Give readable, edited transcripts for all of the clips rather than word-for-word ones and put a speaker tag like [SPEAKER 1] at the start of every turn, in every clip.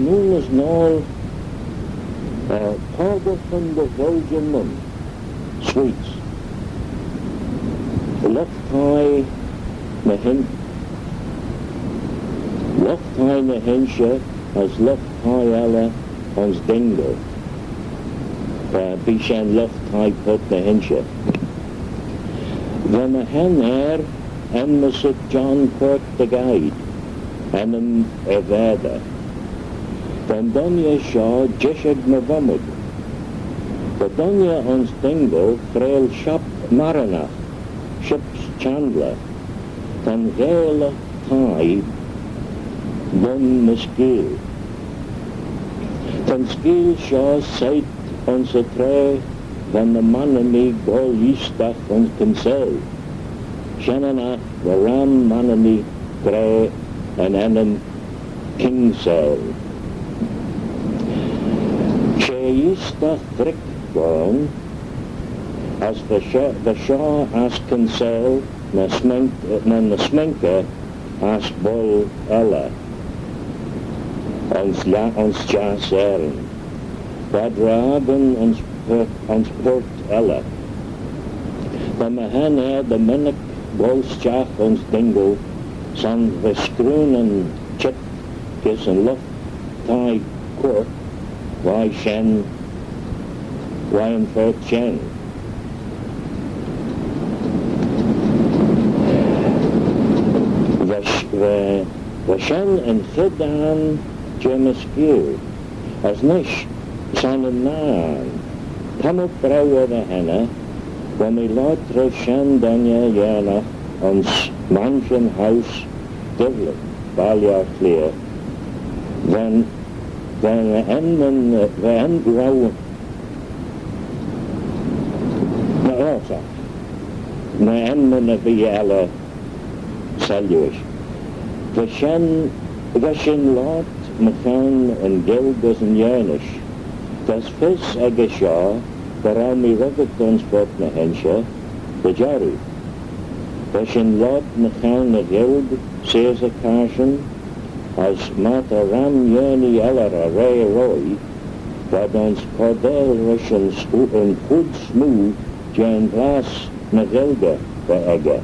[SPEAKER 1] noon is nol Fargher from the Belgian sweets. Lochtai na hinshe as Lochtai ella ons Dingle. Bishan Lochtai put na hinshe. Then a hen en Mr John Quirk the guide, en hem verder. Dan je Shaw jishig na vumud. Dan je ons Dingle frail shop marinach, ship's chandler. Dan gele thai bun na skiel. Dan skiel Shaw seit onze tre van de mannen mee gol jistach ons consel. Shanana the ram manani tre en enem kingsel. She jistach drik gewoon as the Shaw as consel na sminke as bol ella. Ons jas Erin. Badragen ons Port Ella. Dan me hen de minnik bolstjach ons Dingle, san veskroen en chip is een lucht thai Quirk, why shen, why en Port shen. We shen en gedaan jemeskier, as nish, san en naan. Tam op brouwen de henne, when we later shen danja jana ons mansion house Dingle, Ballawattleworth, then we end brouwen, na oorzaak, na enden vi alle seljuis. We shen laat mechan en gildes en janish. Das vis geschaw, waarom we Raggatt ons Port na hensje, de Jaru. We shen laat mechan na gild, Caesar Cashen, as mata ram jani eller a rei roi, dat ons cordel rushen en goed smooth, jan glas na gilde de egge.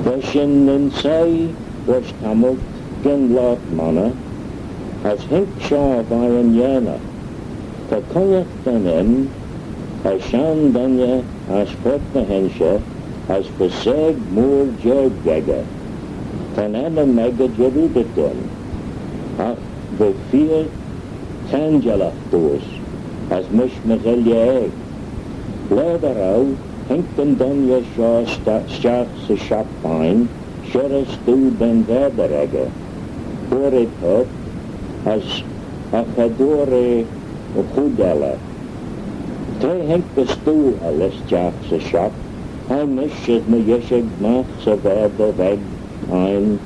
[SPEAKER 1] We shen in say, was tamelt, gen laat manne, as hink shaw by en jana. De konjak dan hem, as shan danje, as Port na hensje, as verseg moer jergegge. Dan hem een mega jerudet doen. Ach, de vier tangelach doos, as mish megelje eeg. Lederau, hink den danje shaw start se shopfijn, sherris du ben verderegge. Hoor het op, as achadore goedelle. Twee henk de stoel alles jaagse shop, hij mischt me jeshig mag ze verder weg ein,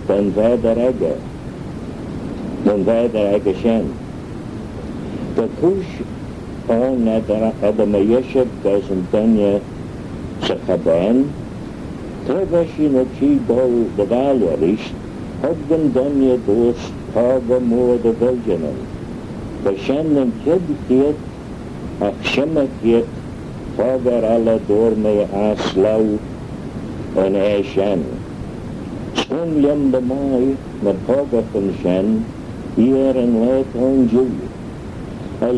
[SPEAKER 1] den verderegge shen. De kush on edde me jeshig dozen denje se gaben, treveshi no chi bol de valjerist, hoggen denje doos Harbour moor de Belgianen. We shen en kid kiet, ach shimme kiet, Fargher alle door me aaslau en shen. Swing jem de mai, met Fargher van shen, hier en leed on ju.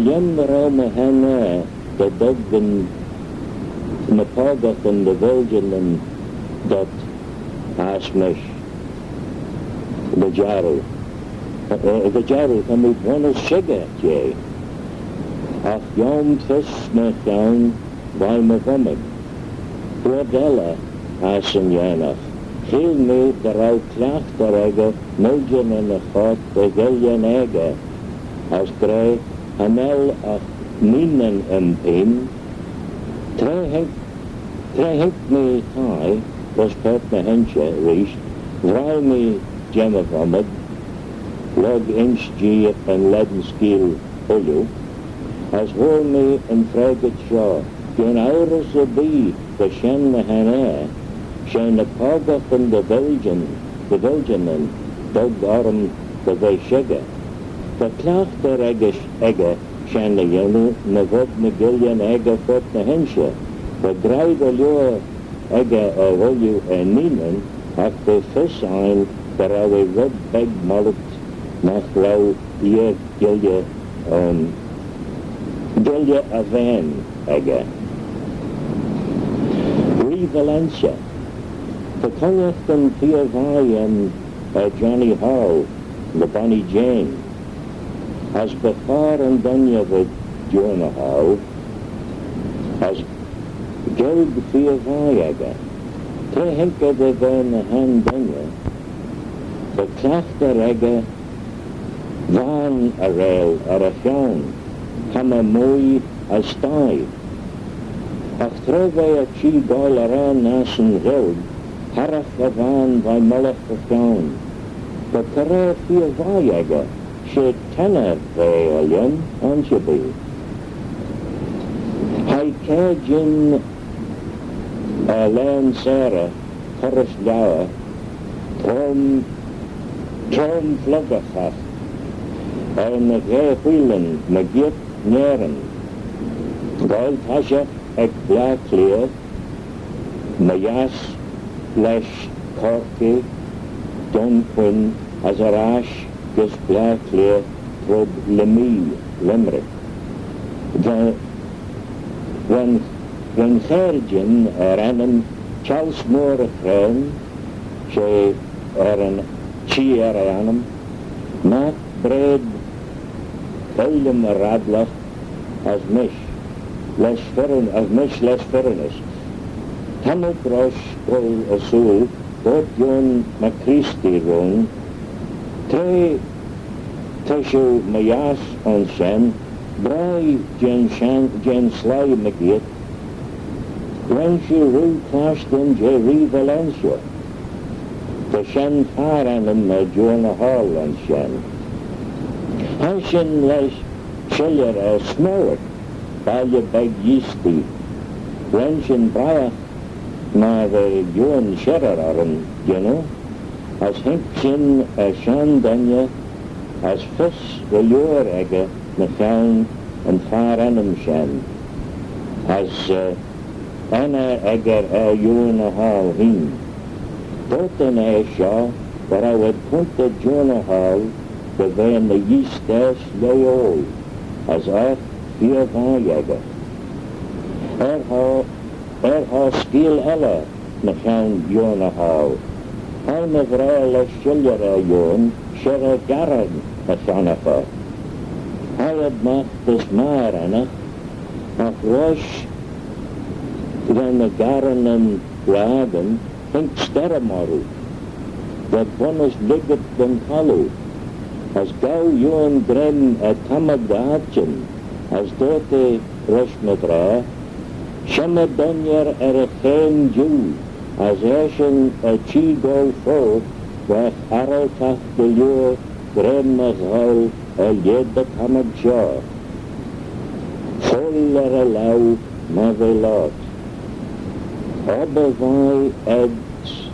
[SPEAKER 1] Jem rauw me henne, de doggen, met Fargher van de Belgianen, dat aasmish, de Jaru. De Jaru kan we wonen zeggen, jee. Ach, jom vis me gaan, bij me vommen. Hoordelle, asen jenach. Heel mee eruit klaagt der egge, nulgen en de god, de geljen egge. Als drei, hamel ach, minen en pin. Trei henk me thai, was Port na hensje riest, vrij me jemme vommen. Log inch G en ledden skiel ulu, as hoor me en Raggatt shaw, geen ouders a bee, de shen na henne, shen de Fargher van de Belgianen, dog arm de vei shigge. De klachter ege shanna yenu, na vod na gillian ege fot na hensje. De dreide lure ege volju nienen, ach de vis ein, der awe rod beg mallet, nach lau hier gilje a van ege. Valencia. The Congressman P.O.V. and John y Howe, the Bonnie Jane, as before and Dunya with John y Howe, as Geld P.O.V. again. Te henke de van han Dunya, the klachter ege van a rail a fion, hammer mooi a stai. Ach trove a chi goil aran nasen road, harach a van by mulach a fion. The terre fia vayega, she tenner ve alien, anshabi. Hai kajin Len Sarah, Chorus Gaaue, Trom Vloggachach, na Gaaue Whelan, na Giet Neren, Goil Tasha, ek Blackleer, Mayas, Lesh, Corky, John Quinn, Azarash, Gus Blackleer, Trod Lemmy, Limerick. When Gergen Ranem, Charles Moore Chrome, she an Chi Aranum, Mac Bread, William Radlach, as Mish. As much less fairness. Tamil Grosh Ol Asul, Dort John Macristy Rung, Teshu Mayas on Shen, Bray Jen Sly McGeet, Ranchi Rue Claston Jerry Valencia, the Shen Faranum Joanna Hall on Shen. Hanshin Les Schiller Smorek, Balje beg yisti, Wenschen Braya, maar Johan Scherreren, as Hinksin Shan Danje, as Vis de Joregge, Mechain en Farenem Shen, as Anna Egger Johan Hall Hien. Toten Shaw, waar I would punte Johan Hall, de wen de yistes leol, as Earth Vier Vajegger. Ha skiel elle, mechain Jona Hou. Hij mevrouw les schilderen joon, Sherre Karran, mechanafa. Hij het macht des Marene, ach roos, dan de Karran en Wagen, hink sterremaru. Dat bonus ligget den Hallu. As Gaaue joon grem tamagdaatjen, as dote reshmedra, shemme donjer geen Jew, as eshen chi go fo, wach arotach de lure, grem hal, jede tamagsja. Voller lau, mavelat. Obervai eds,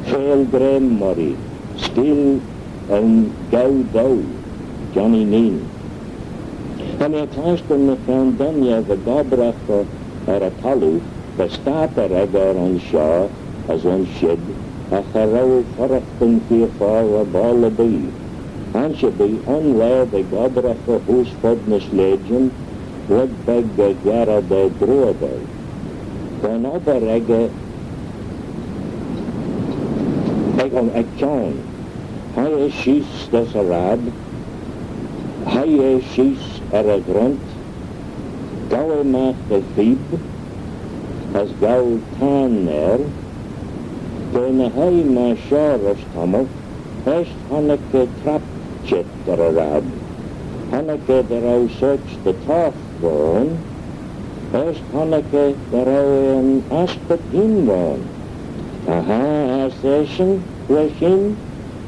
[SPEAKER 1] veel grem mori, stil en Gaaue, John Kneen. En ik luister me van Danja de Gabracha Talu, bestaat Gregor en Shaw als een shid, ach rauw verrichten voor Ballawattleworth. Anshabi onwaar de Gabracha huisvodnes legend, wordt bij Gara de Droede. Dan oberregge, ik John, hij is schies des Arab, hij is schies grond, Gaaue macht de Fieb, as Gaaue Tanner, den hij ma Schaarest hammelt, eerst Hanneke Trapchet der Arab, Hanneke der au sots de Taf woon, eerst Hanneke der au een aspet in woon. Aha, as eschen, leshin,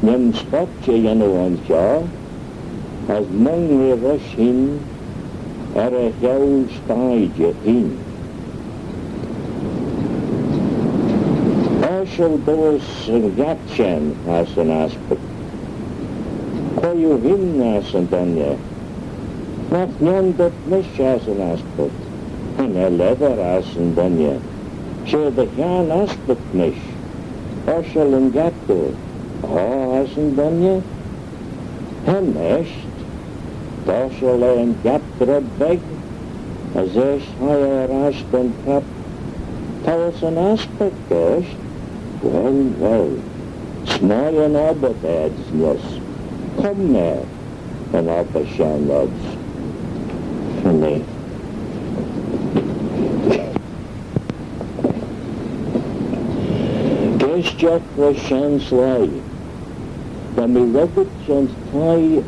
[SPEAKER 1] nem spotje jenu aan Schaar, as mong rush in, jouw stage in. Ashel doos gatchen as an aspect. Ko you him as and danya. Not none but mish as an aspect. And a leather as and danya. She the yan aspect mish. Oshel and gatto. Oh as and danya. Hem esht. Doshel and gatto beg. As esh higher asp and crap. Tawas an aspect esht. Well. Small and abba beds, yes. Come there, and abba shan lads. For me. Jack was shan sly. When we Raggatt and tie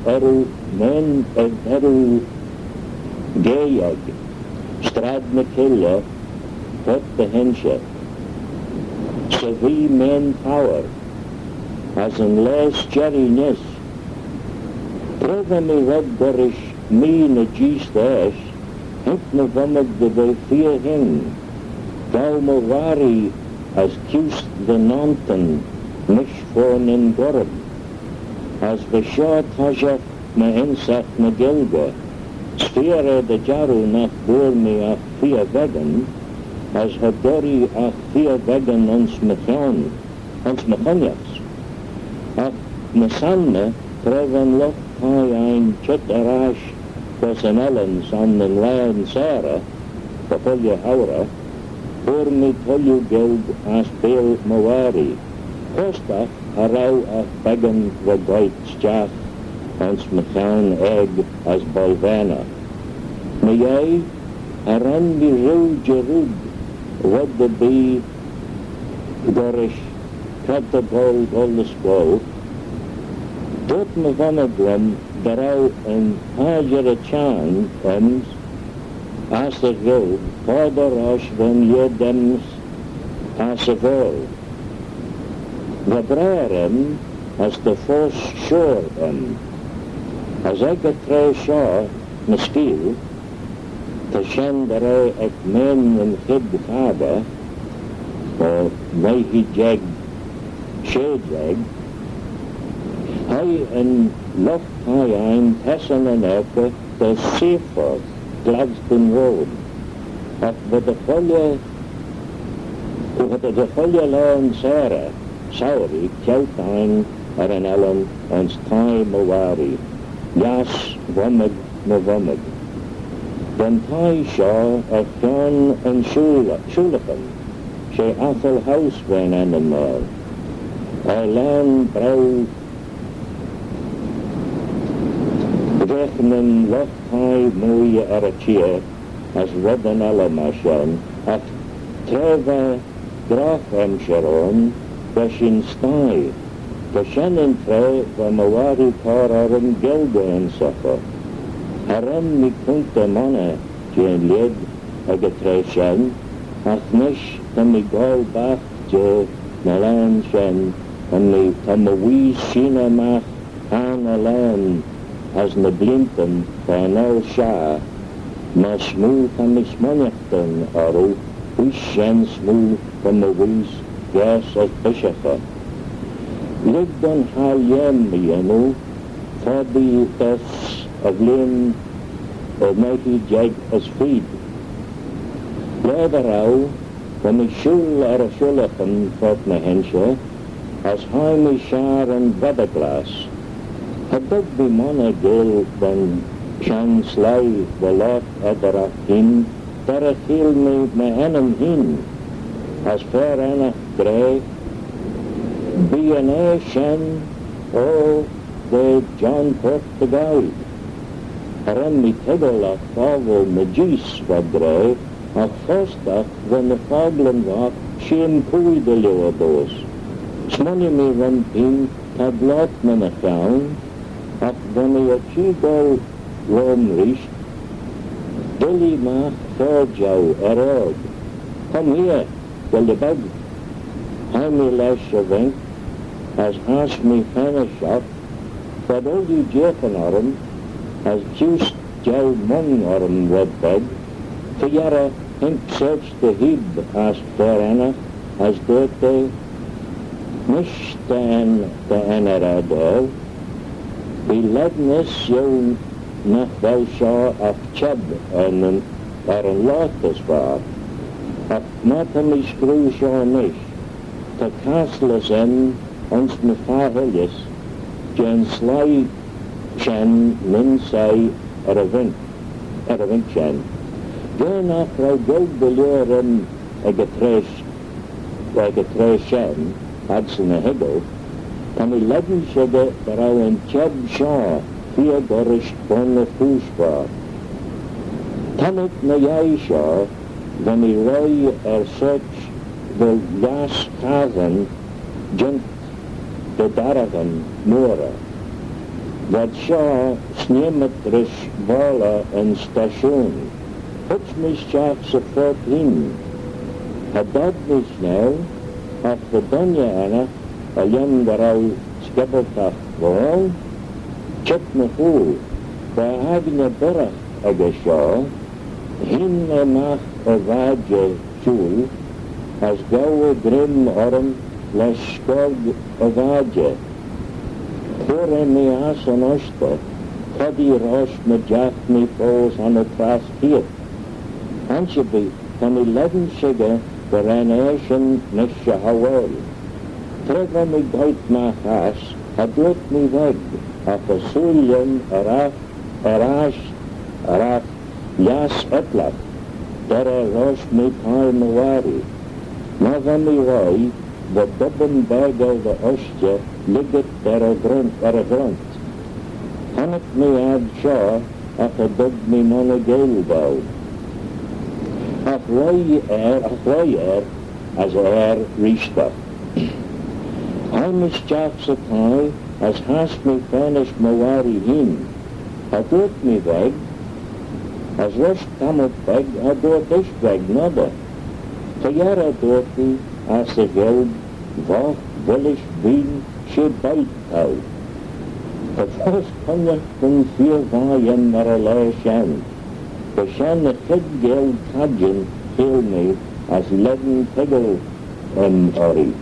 [SPEAKER 1] men Gaelic, Strad McKilla, put the henshe. So we men power, as in less jerry nis. Prova me Raggatt me na G-stash, hink na vamag de they fear him. Gaaue me wari, as cused the Nanton, mish phone in Gorham, as the short hajak na insat na Gilga, sphere the jaru nach bormi ach fia vegan, as hadori ach fia vegan ons mechaniaks. Ach nasanne, treven loch hai ein chit arash, was an ellen san den laen Sarah, the Juan Howe, voor me tolju gild as beel mawari. Kostach harau ach began the goit stjach, ons mechan egg as balvana. Me jij, haran mi rul jerud, wat de be gorish, katapol goldespo. Tot me van het glum, daarau een hajere chan, ems, as the gold, father as when ye dems as a vol. The brarem as the first shore as I get try shaw na skill, to shen daarau ek men en hid Harbour, or may he jag, shade jag, hij en loch hij ein tessen en eke, the Seaforth, Gladstone Road. At with the folje lawn Sarah, Sauri, Kjeltine, an ellen, and Thai Mawari, Jas, Womig, Novomig. Then Thai Shaw, a John and Schulichan, she Athel House when animal. I learn brow, Vechnen loch Thai Moya Arachia, as Robin Alamashan, at Treva Grafem Sharon, Veshin Stai, the Shannon Tre, the Mawari Karran Gelga and Suffer. Haram mi kunta mana, Jane Lid, a Getreshan, at Nish, the mi Gaaue Bach, Je, Nalan Shen, and mi Tamawi Shina Mach, Han Alan, as na Blinken, Fanel Shah, na smooth and mi Smonyachten, Aru, Wish and smooth from the Wies, Gas as Bishafa. Lived on Halyem, Yenu, for the deaths of Lynn, Almighty Jag as feed. Leatherau, when the shul are a shulachen, fought na hensha, as Jaime Shar and Weatherglass. A big be mona gil when Shan Sly the lot edera hin, dara kill me enam hin, as fair Anna Grey, be an Shan, oh, the John Quirk the guide. Haran mi tegel a favel me geese wat Grey, a firstach when the faglen walk, she and Kui de lewados. Smonny me run pin, tad lot men a town, at when a chigo Rome reached, Dilly mach Fargher erod. Come here, well the bug. Jaime lash a wink, as has me finish up, but all the jefen orm, as juice jow mung orm red bug, to yara hink search the hib as fair Anna, as dirty, mish the enera dog, He lednis jou nach wel seo ach cheb en lot as waar. Ach matam I screw seo nish. Ta castles en ons me fahillis, jen sly chen min say a vint chen. Gen nach rau gog beluren a getresh chen, hadsen a higgle, kan I ledden shigge rau en cheb shaw, via gorish bon a foosbar. Tanit na jai shaw, when I roi such the gas Karran, junt de daragan mora. Dat shaw snemetrish bala en station. Puts me shafts a 14. Hadad me now, af the dunya anna, a young garau skebeltach wall, chip me fool, by having a berach aga shaw, hin a nach a vaja shul, as Gaaue grim orm les skog a vaja. Pore me as an osta, Cuddy rosh me jack me falls on a tras kiet. Anshabi, can 11 sugar, the ranation Mr Cowley. Trevor me goit ma has, a doet me weg, a fasulien arash, jas etlach, dere rosh me pal mawari. Nava me roi, the dubben bagel the ostje, ligget dere grunt. Hannet me ad shaw, ach a dug me monogail bow. Ach roi as rishta. I misjafs a tie, as has me furnish mawari hin. A doet me weg, as rush kamet weg, a doet ish weg nodder. Tayara doet me, as a geld, vach, willish, wien, she bite tau. The first conjac van 4 vaien naar a lei shen. The shen a kid geld kadjen heel me as 11 pegel ori.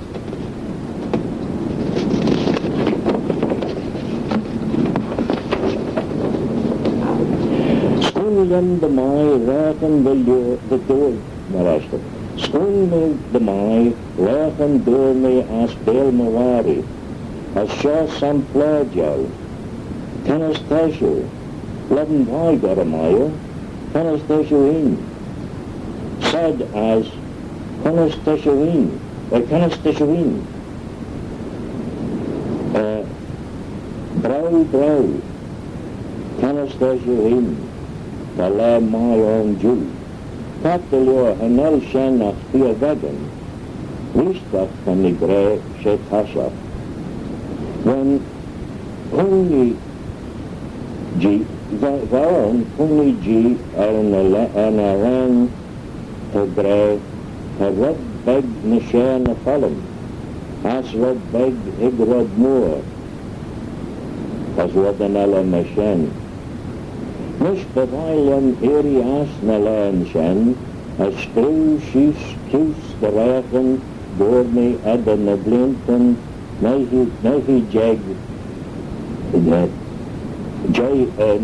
[SPEAKER 1] Schoen de mai raken de door narashta. Schoen de mai raken door me as beel mawari. As shaw some plajo. Tennis tashu. 11 pai got a mile. Tennis tashu in. Said as tennis tashu in. Tennis tashu in. Brow. Tennis tashu in. The lad my own Jew. Patalor and no shen nach vier vegan. Ristach from the grey she tasha. When only G and a ran to grey, a red beg nishan a fallen. As red beg igrod moor. As what an ella nishan. Mish bevailem Eairy as na lein shen, a screw shees kies the raken, door me at the neblinton, Nahi jag,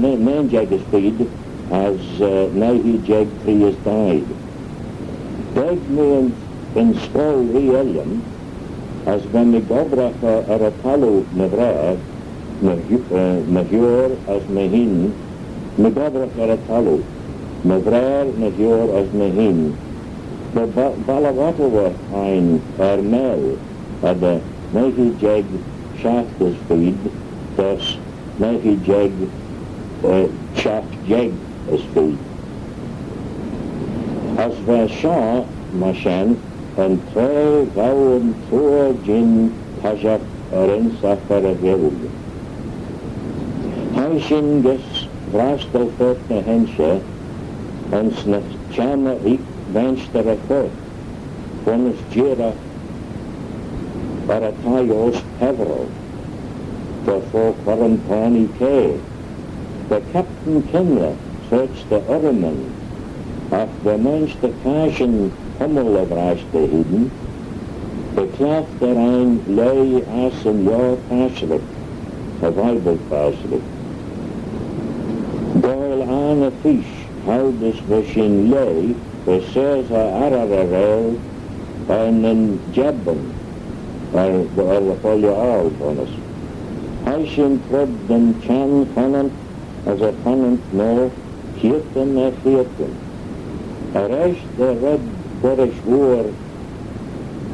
[SPEAKER 1] man jag is speed, as Nahi jag 3 is died. Beg me in skull realium, as when the gobracha aratalu nevra, major as mehin, me gobracha aratalu, nevra major as mehin. The Ballawattleworth ein mel, at the Nahi jag shaft is feed, thus Nahi jag shaft jag is feed. As we saw, Mashan, and 2 vouwen 4 gin pajak erin safar a geld. Huishin ges vrastel fort na hensje, en snach chama ik venster a fort, vonus gira Baratayos Peveril, the 4 Quarantani K. The Captain Kenya searched the Orman, of the Mr Cashen Hummel of Rashta hidden, the cloth therein lay as in your Catholic, a Bible parsley. Doyle aan a fish, houders machine lay, the says a arararel, and then jabben, or the folio all bonus. Haishin trod den chan fanant, as a fanant no, kierten a kierten. A recht the red Borish war,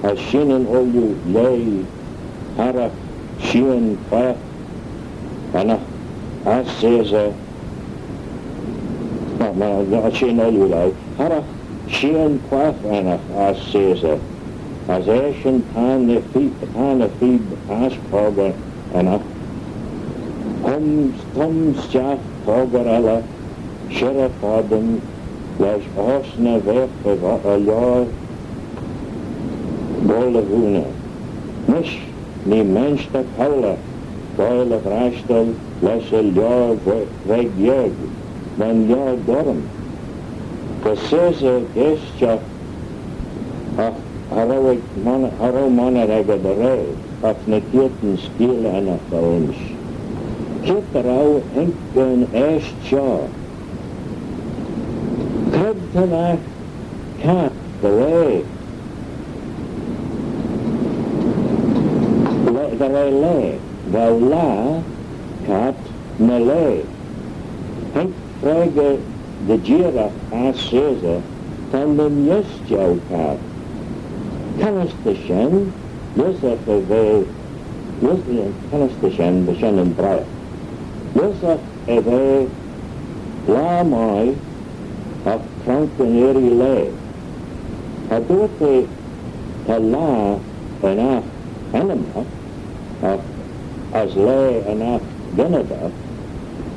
[SPEAKER 1] a shinen olu lay, harach, shien quack, anach, as Caesar, a shin olu lay, harach, shien quack, anach, as Caesar, as Ashen pan a feed, as Fargher, anach, Tom staff Fargher alla, sheriff Adam, leis osna weg a jaar bolle woene. Mish, ni Mr Cowley, boile vrastel, leis a jaar weg jeug, van jaar dorm. De Caesar gestja, ach, haro mannerege de rei, ach ne kierten skiel en a faunsch. Kitterau henk een eerst jaar. Kribtenach cat the way. The way lay. The la cat na lay. Henk frage de gira as Caesar kan den just jou cat. Kan es de shen? Josef a way. Kan es de shen en brei. Josef a way la mai of Franken Eairy lay. A dote a la enough anima of as lay enough Geneda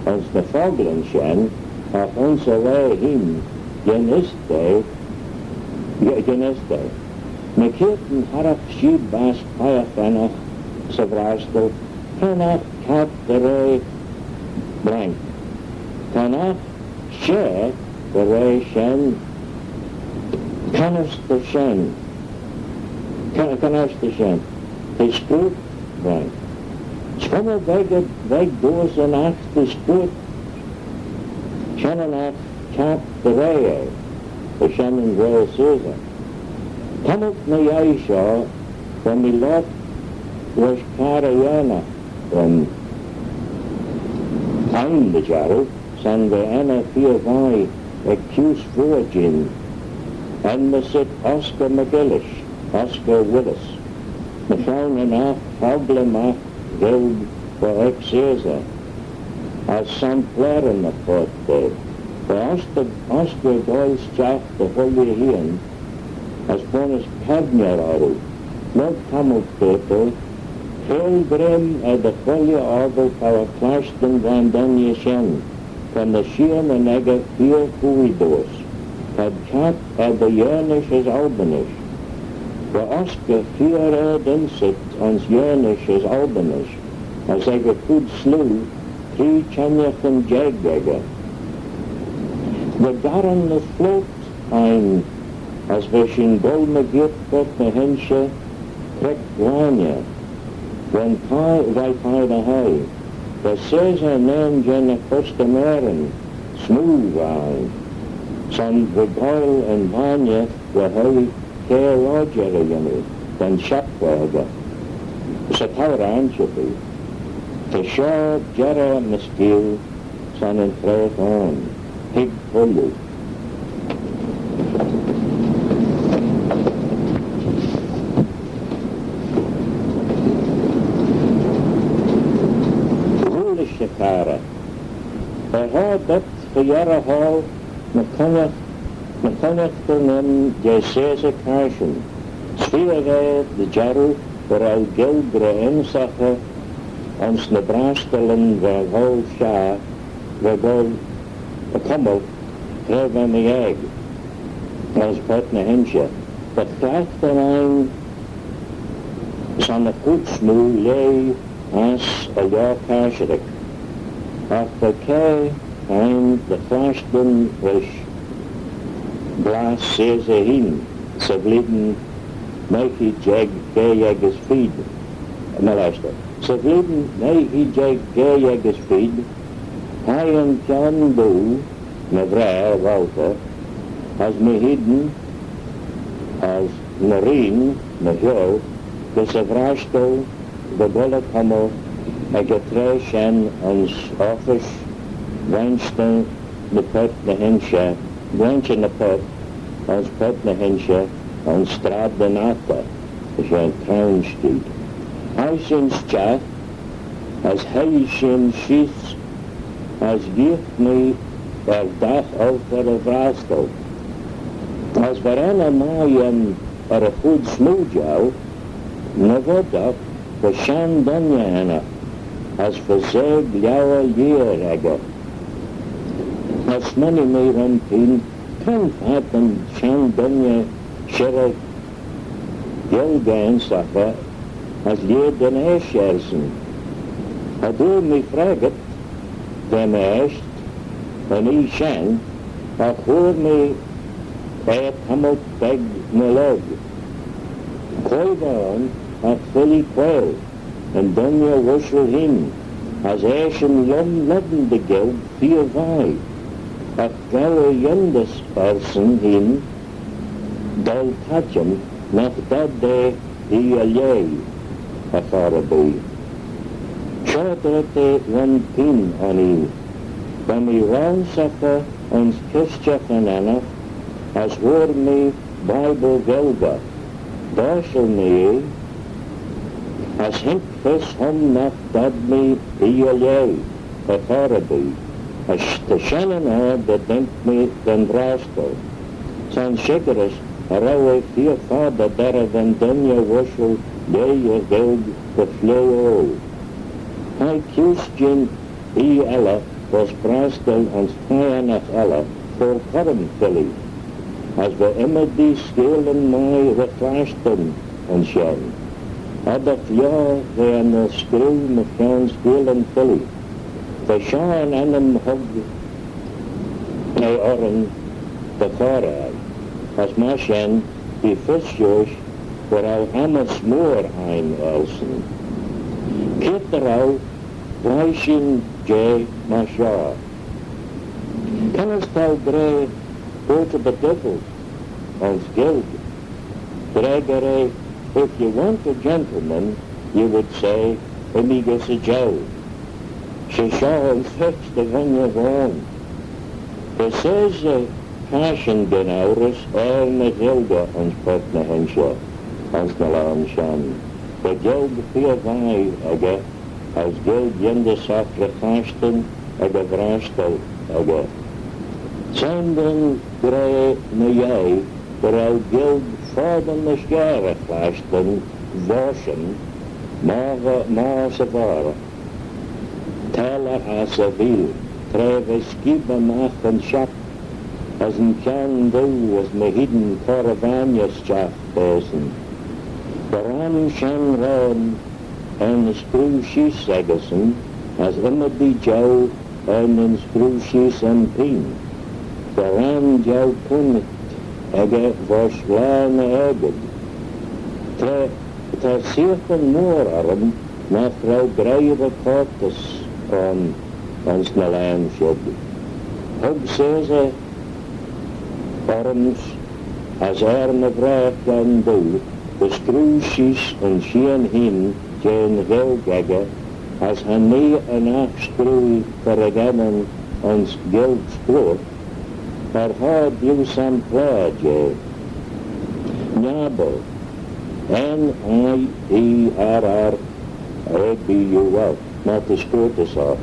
[SPEAKER 1] as the Fogland shen of ons away him geniste. Me kierten haraf sheep bas payach enough savrastel kanach cat the ray blank. Kanach share the way shen, canas the shen, the spook, right. Schomme weg doors en ach the spook, shenanach cap the way, the shen and royal Caesar. Come up me Aisha, when me lot was Carayana, when I'm the jarl, san the Anna Fiovai, accused virgin, and the sit Oscar McGillish, Oscar Willis. The phone enough, Hoglemach, Guild for ex-Caesar, as some player in the fourth day. The Oscar Doyle's chaff the Holy Hien, as bonus Pagner Aru, not Tamil paper, Phil Grim at the Holy Orgel for a Clashton Van Danya Shen, van de Schieren en Egge 4 Huidoos, had cat at the Jernisch as Albanisch. The Oscar 4 insit ons Jernisch as Albanisch, as Egge goed slew 3 Chanjach and Jagbegger. The Garren the float ein, as we in Golme Giertkot me Hensche, Trek Wanya, when wij de hei. The Caesar named Jenna Costamaren, smooth wine. Some the Gaaue and Vanya were holy care Roger than Shapwager. Satara Anchopi. The shore Jera Mesquil, son and Freth on. Pig Hulu. Shakara. They heard that for Yarra Hall, McConnach Burnham, Caesar Cashen. Sphere the Jarl, for Al Gilgra Insacher, ons Nebraskelen, the whole Shah, the gold, a Kummel, Trev and the egg, as Petna Hensha. But Clachtenheim, son of Kutsmu, lay as a York Hasherik. After Kay, and the Clashton was Glass Caesar hin, Sabliden, Mikey Jag, Gay Jaggers feed, Molester. Sa vliden nei hi jeg Gaaue gespid, hai en John Doe, na vrouw Walter, as me hidden, as Marine, na Howe, dus a vraagstel, de bolle kammer, a getreis en ons office, weinsten, de put na hensje, weinsten na put, ons put na hensje, ons straat de nata, is een crown street. Hij zijn chat, als hij zijn schiet, als geeft me dag over de vraagstel. Als we een maaien een goed smoedjouw, na wat dat, we shaan dan je henne, als we zo blauwe jeer hebben. Als men meer een pin, kan vaten shaan dan je scherp gelden zeggen, als je den eischersen. Door me vraagt, dem eerst, en ik shaan, dat hoor me het hamelt peg na log. Kooi dan, at Philly Quail, en dan je wussel hin, als eerst een lomleddende geld, 4 vijf. At Gaaue jendes persen hin, dal tatjem, nach dat de jij, a Fargher. Schooterte one pin aan u, dan me ransakke ons kistje van Anna, als hoor me Bijbel gelga, daar zal me als hinkvis hom nach dat me jij, a Fargher. Als de Shannon had, dat denkt me den braadstel. Zijn zeker is, rauwe 4 vader daar dan je wussel, je geld, de vleeuw. Hij kiest je elle, was braadstel als vijand alle, voor Karran Killey. Als we immer die schelen mij reklaarsten en schaam. Aber ja, we een schreeuw met gaan schelen Killey. We schaam aan hem hog, hij oren de Karran. Als Maschen die visjoos voor al amas moor einelsen. Kitterau gleichen J. Mashar. Kan het al drie grote bedubbeld als geld? Gregor, if you want a gentleman, you would say, amigas a Joe. She saw and fixed the one you want. It says Cashen genouders, met Hilda ons put na hensje, ons na laan shan. De geld 4 vijf, als geld jende sacre gasten, vraagstel, Zenden grij na jij, terwijl geld vaden na schare gasten, waschen, maar ze waren. Teller als ze wil, treven schieven maken schap, als een klein doel als me hidden caravanjeschaft besen. Daaraan zijn ruim en een screwschies zeggen, als immer die jou en een screwschies en pin. Daaraan jou kon het, was kleine eigen. Ter zeven moorarm naar vrouw Gregor kortes aan ons nalaan schudden. Ook zei ze, arms, als me vraag kan doen, de screwschies en schien hin, geen geldgegge, als hij niet een afschreeuw verregannen ons geld sproot, maar had je zijn plaatje. Niarbyl, N-I-E-R-R, A-B-U-L, maar de sproot is af.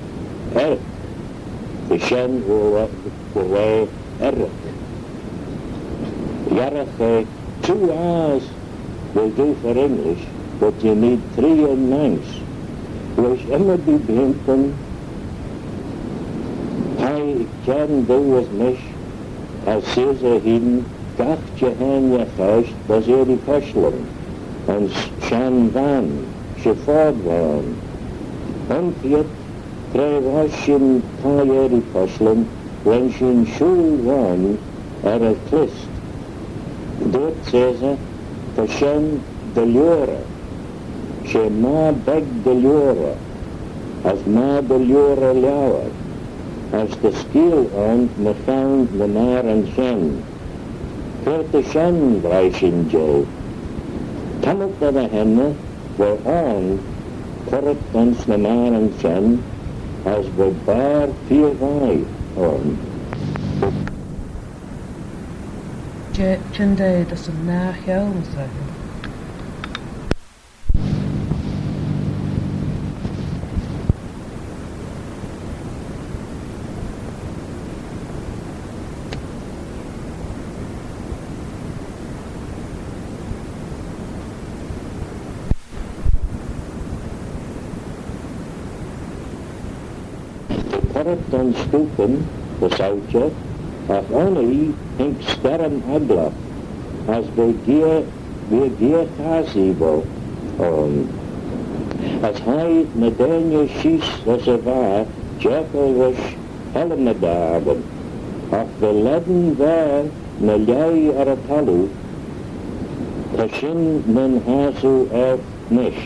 [SPEAKER 1] De shen wil wij erg. Jarrig, 2 hours will do for English, but you need 3 in Manx. Was immer die Binten, hij kan do as mich, als Caesar hidden, gacht je aan je vuist, was Eairy Cushlin, en shan van, Seaforth van. Ongeveer kreeg je Eairy Cushlin, wenn je schul van, het klist. Dort zei ze, verschen de lure. sé má beg de leora, as má de leora leabhar, as de scíal an na cheann na mar an sin. Cuirta sin bhreis sin dé. Tamach ar a henne bhfuil an cuiread ans na mar an sin as bhfuil bar fíomhhaid an.
[SPEAKER 2] Chandé dat een nageil zeggen.
[SPEAKER 1] Cuiread an stúpan de saoite ach onaí hink sterm agla as bhí gia chasíbo an. As haid na daine síos as a bhá jeachalris helamadában ach bhí ledan bhá na lei ar a talú tá sin min hasú nis.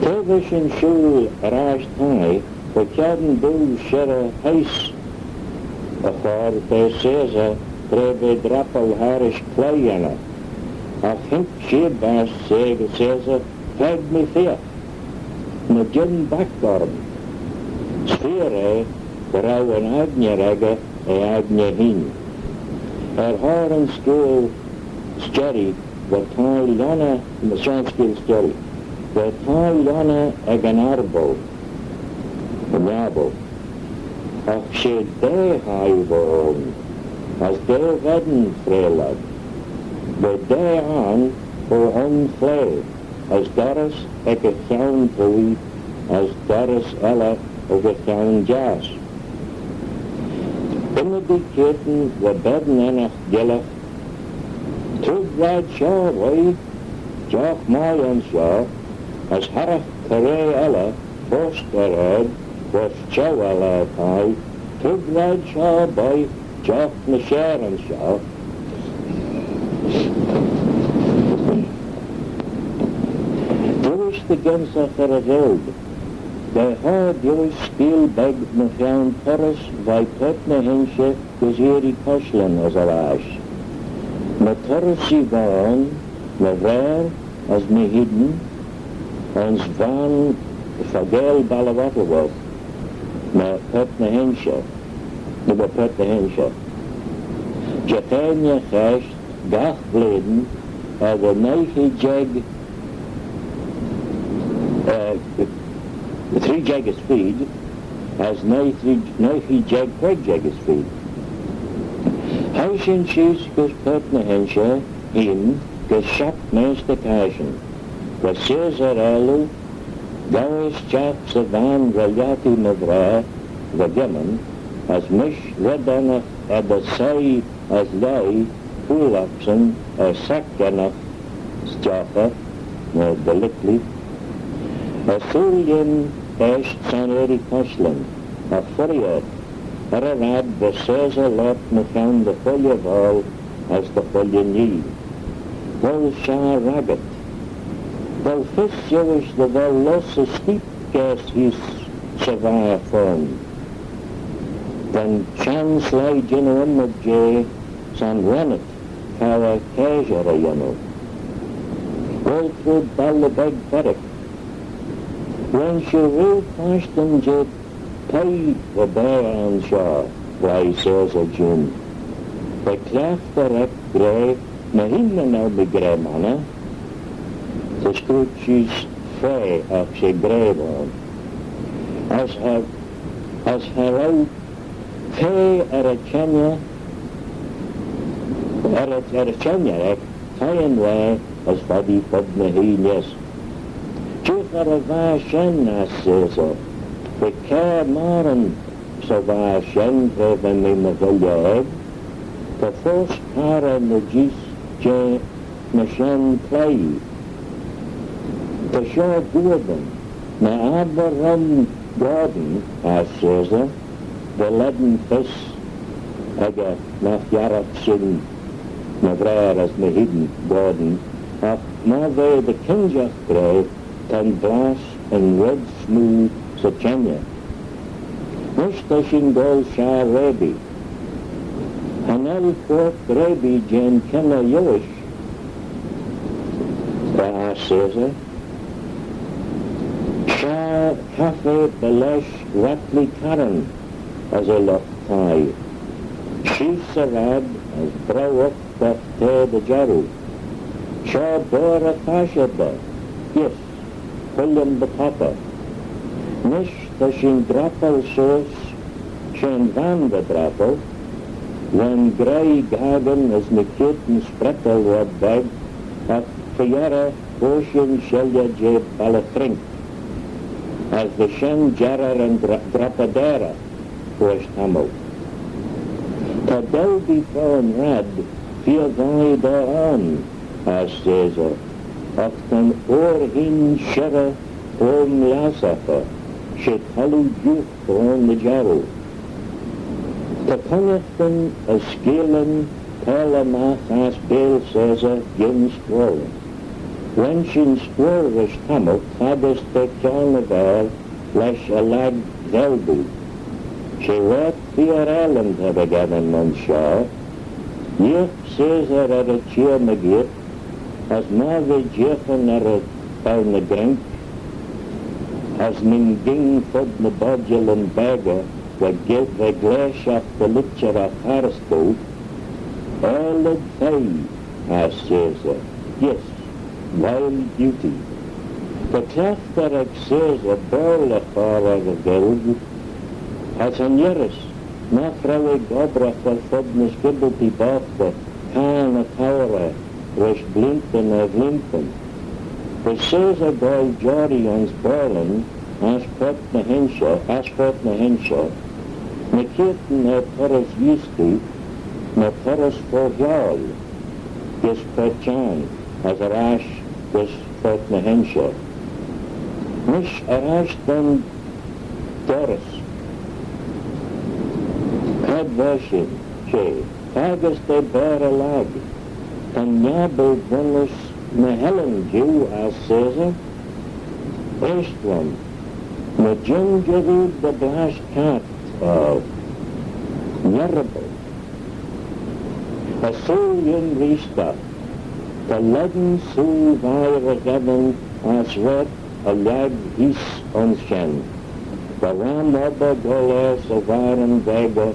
[SPEAKER 1] Tá sin siúil aráist thai go ceadan dú siar a heis a far de Caesar trebe drappel harish playana. I think she bas seg Caesar had me fear. Na gin backgarm. Sfere rau an agnerega agner hin. Haar an school study the Tailiana in the Sanskrit study. The Tailiana ag an arbol. Niarbyl. Ach sé dé haibhón, as dé bhedan frélag, be dé an ó an flé, as doras ag a cheann twoaie, as doras eile ag a cheann jazz. Inna di cétan le bedan enach gilach, trúd seo roi, deach mai an seo, as harach carré eile, fóst arad, was Chowala Thai, took Rad Shaw by Jock Nashar and Shaw. Jewish the Gensa for a road. They heard Jewish steel bag Nafian Paris by Petna Henshe was Eairy Cushlin as a lash. Na Torresi Vaughan, na Rare as me hidden, and Van Fagel Ballawattleworth. Na Petna Henshe, na Petna Henshe. Jacania Chash, Gach Bladen, the Nike Jag, the 3 Jaggers feed, as Nike Jag Quag Jaggers feed. Haushin Shees goes Petna Henshe, him, goes Shap Mr Cashen, goes Caesar Elu, Gaaue Chats of Van Raggatt Madra, the Gammon, as Mish Redanach at the Say as Lay, Poolapson, as Sakganach, Stjaffa, the Lickly, as Sullian Eairy Cushlin, a Furrier, Ararad, the Caesar Lot, Nafian the Folly of all, as the Folly Knee, Welsh Raggatt. Wel fis Jewish the wel los a steep gas his savaya form. Then chance lay genuine of J. San Rennet, how a Caesar a yano. Well through Ballabeg Ferrick. When she will fast and jet, pay the bear and shaw, why says a June. The craft the rep grey, na hinna now be grey manna. The Scrooge's fray of she grave on. As her out fay a Kenya, a Kenya, high and way as body pub na yes. Chief a vashen as Caesar, the care maran so vashen driven in the village, the first para na gis je Nashen play. The show Gordon, na Abraham Gordon, as Caesar, the leaden fish, aga nach Yarat sin, na Vrar as na hidden Gordon, ach má bheith de cindeach gré tan blas an red smooth sa Kenya. Nis tá sin dul se Raby. Hanel Quirk Raby Jen Kenna Yoish. Ra Caesar. Sha Cafe Belesh Leslie Karran as a lot tie. Chief Sarad as Brawak that te the Jaru. Sha Bora Kashaba. Yes, William the Papa. Nish the Shin Drapel Source, Shin Van the Drapel, when Grey Gagan as Nikitten Spretel Rod Bag, at Fiera Ocean Shelia J. Ballatrink, as the Shen Jarrar and Drapadera, was Tamil. Tadel before and Rad, fear thy thereon, as Caesar, often o'er him Shera, Om Lasafa, she talu juch on the Jaru. The Connachten a Skelen Kalamach as Bill Caesar Jim Squirrel. When shin Squirrel was Tamil, Fathers take Carnival, Lesh a Lhag Velbu. She wrote Fear Island have a gathering on Shaw. Yech Caesar at a cheer magit, as Marve Jeffen at a Palna Grink, as min ging fod na bodgel en bagger, we glash af de litcher af Harstoot, all het fey, as Caesar, yes, wild beauty. The craft that ek Caesar borle fara geweld, as an jeris, na vrouwe gobrach wel fod na skibbeltie bafte, kaan a taura, was blinken a blinken. The Caesar boy Geordie ons Berlin, Asport na hensha, na kitten na Torres Yusti, na Torres Forjal, is Perchan, as a rash was Fort na hensha. Nish a rash then Doris. Had version, she, Fargher de Bear Lag, and Niarbyl Bonus na Helen Jew as Caesar, First one, na Gingerud the Blast Cat of Niarbyl. A Soulian Rista, the leaden Sul Vira Gavin as Red a Lhag His on Shen. The Ram Oba Golas of Iron Vega,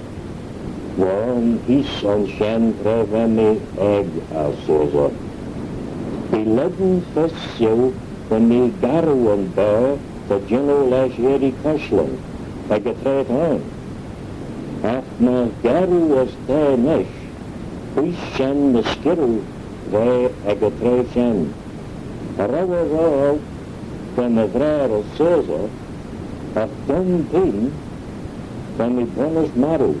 [SPEAKER 1] Warren His on Shen Trevemi Egg as Caesar. The leaden Fessio, when the Gaaue and Bar, the General Eairy Cushlin, like a threat on. After Gaaue was there nish, we shen the skittle there a threat shen. A row, when the Vrar of Caesar, a dumb pin, when the bonus model,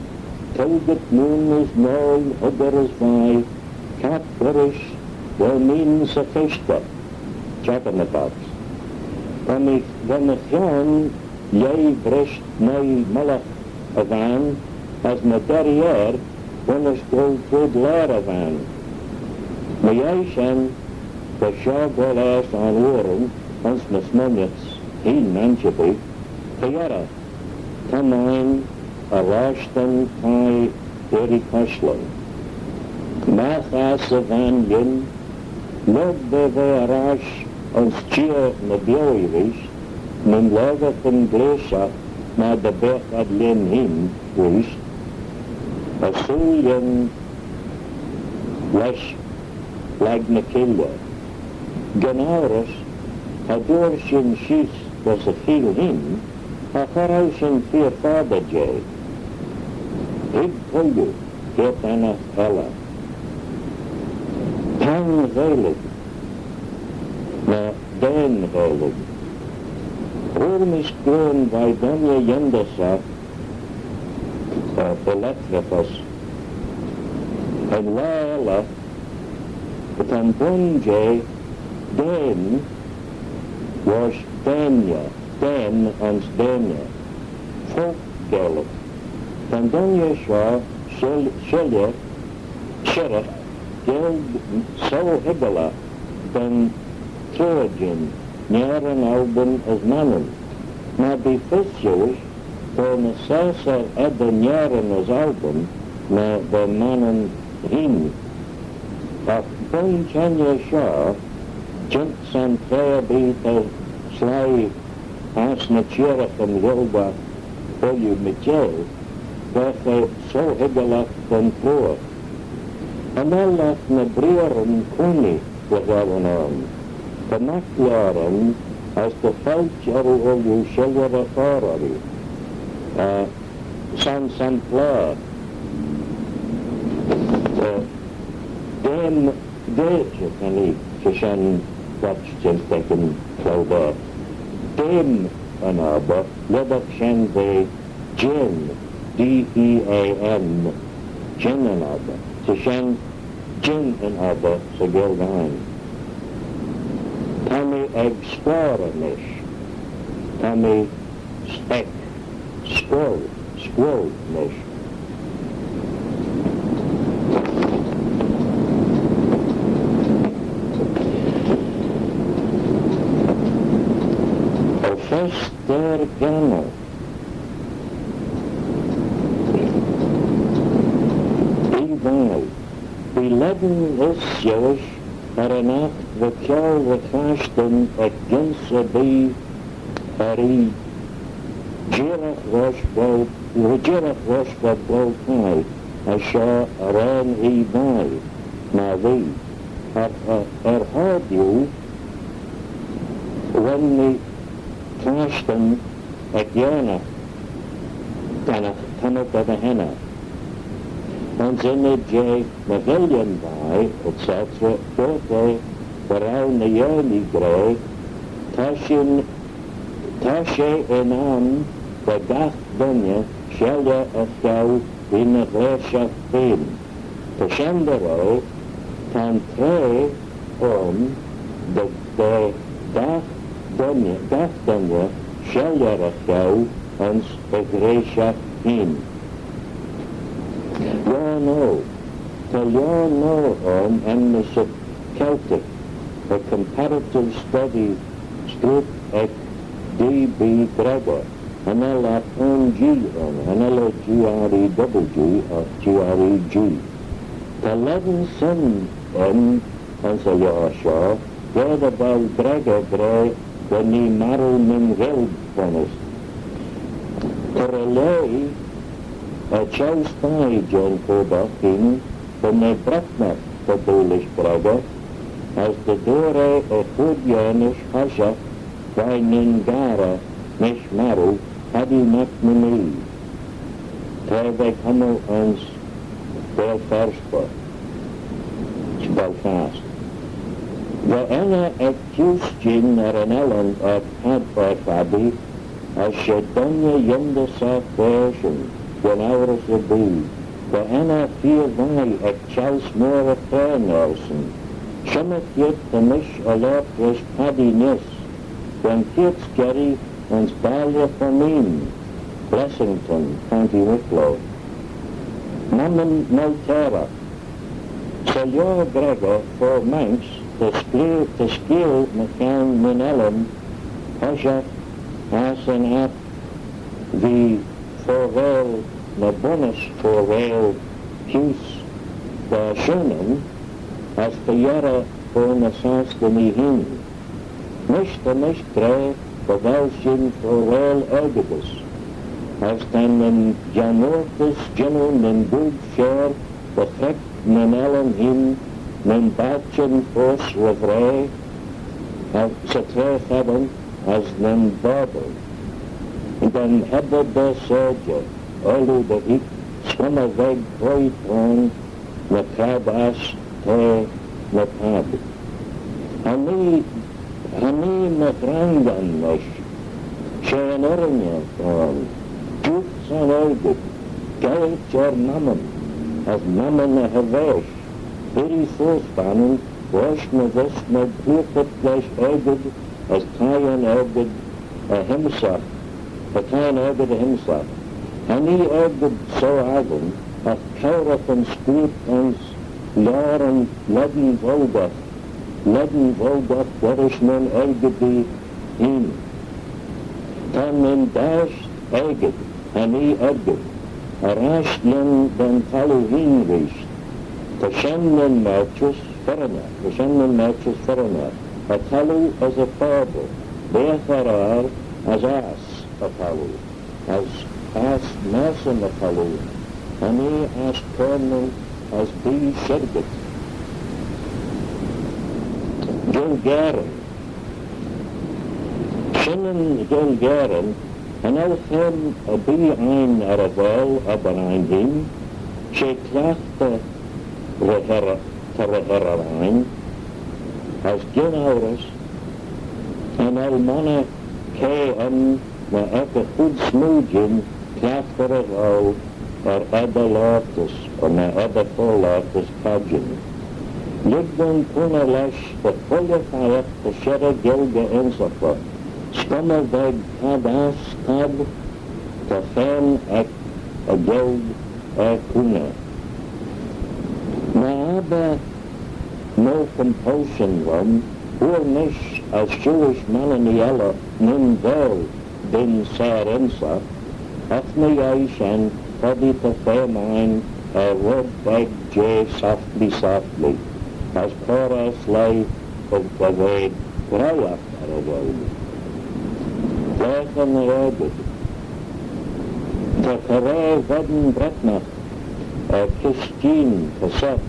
[SPEAKER 1] told that moon is known, other is by, cat burish, wel means a festa, Jack in the box. When the Jan, jij brisht mij malach avan, as na derrière, when is gold good lair avan. Maar jij shen, de shaw golas aan oren, ons mes monjets, heen mancheby, Kayara, Tamain, a rashtan kai, Eairy Cushlin. Machas avan yin, Log de rash ons cheer na bioirish, min loga van glesha na de bech ad len him, wish, a Soulian lesh lag na Killey. Genauris, a doorshin shis was a feel him, a charoshin fear father jay. Ig Pulu, get anna ella. Tang Gaelic, na Dan Gaelic. Orm is grown by Danya Yendasa, Beletrefas, and Waella, but on Bonjay, Dan was Danya, Dan and Danya, folk Gaelic. And Danya Shaw, Shelley, Sheriff, Geld so Hibala, dan Trojan, near an album as mannen. Maar bij visjes, toen een Caesar edde jaren as album, maar de mannen heen. Af bon Chanja Shaw, gent zijn tweebeter slij as na tjerach en wilba olje met jou, werd hij zo higgelach van voor. En dan lag na breren koning begonnen aan. De nachtjaren, als de veldjaren olje schilderen voorhalen. San klaar. Dem deeltje kan ik, ze zijn wat steken klauwbaar. Dem en aber, lebak zijn bij gin, D-E-A-M, gin en aber. Ze zijn gin en aber, ze gelden. Tammy egg sporen is. Tammy stek, squirrel is. First der Gaaue. Eeuwig. We leven is juist, maar een nacht we jou we gasten het ganse bij Eairy Girach was wat bloot hij. Hij zou rein erbij. Maar wie? Had je, wanneer gasten het jana kan op de henna. En zijn het jij na willen bij, het zegt ze, dat hij waarom de jani grij, tasje en aan de dag dunje, zal je het jou in de gereedschap vinden. De chandlers kan twee om de dag dunje, zal je het jou ons de gereedschap vinden. Ja, no. Tell you know on and Mr Celtic, a comparative study script at D.B. Gregor, and I'll have G on, and I'll have G-R-E-G or G-R-E-G. The 11 son and so you're sure, get about Gregor Grey when he married him well from us. To chose by John Quirk in van de braknacht bedoelig Gregor, als de dore goed Janus Hasha bij Ningara niet maru had hij met me mee. Terwijl wij komen ons Belfast. De ene accused naar een eiland uit Raby, als je dan je jonge zaak wezen. When I was a bee, the ene vier wij at Charles Moore Fair Nelson. Some of yet the mish a lot was Paddy Nis, when kids Jerry and Balia Famine, Blessington, County Wicklow. Namen no terror. So your Gregor for Manx, the skill McCann Minellum, Hosha, as an app, the Fargher na bonus voor kies de schoenen als de jaren voor na saans de niet heen. Niet krijg de welschen voor wel ergens. Als dan een janortus genoemd een goed scher betrekt men allen hin, men baatjen voor vrij, ze terug hebben als men babel. Dan hebben de soldier, alle de ik, zwommen weg ooit aan, met krabas, thee, met habit. Hij met rangan was, zijn oranje aan, doet zijn ogen, geld jaar namen, als namen naar geweest. Hierdie voorspannen was met west met bloedgepleis ogen, als taaien ogen, hemzak. Het zijn over de hemslag. En die over zo hebben, als keurig en spoed ons jaren leven volbracht, ledden voldach boris nun ergedi hin. Tan min daas erged, en I erged, raast men den talu hin weest. De senden matches verna, a talu as a farbel, beacharar as as a talu, as masen a talu, en I as cornu as be serget. John Karran. Sinnen John Karran, en al hem a be ein aravel aber ein ding, she klachte terrein, as gin auras, en al manne ke na eke goed smoedjen, klachte al ebbe lortus, na ebbe volortus kadjen. Ligden kuna lesh, de volle fayet, de sherre gilge insafa, stomme weg kadas kad, te fan ek a gild kuna. Na ebbe no compulsion rum, oor nish as Jewish mananiella nun wel bin ser insa, af me eish en foddy te fairmine a word beg jay softly, as chorus lay of the way growup at a road. Tegen the erged. The Carré Vedden Bretnach, Christine Cassette,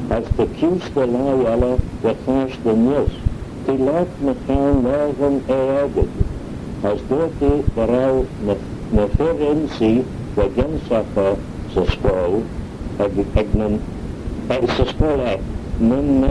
[SPEAKER 1] as the Kuste Layella, the Cash the News, the Lot McCown Northern erged, as Dorothy the Row Neferensi, the Gensafa, the Scroll, Egnan, the Scroll Act, Nun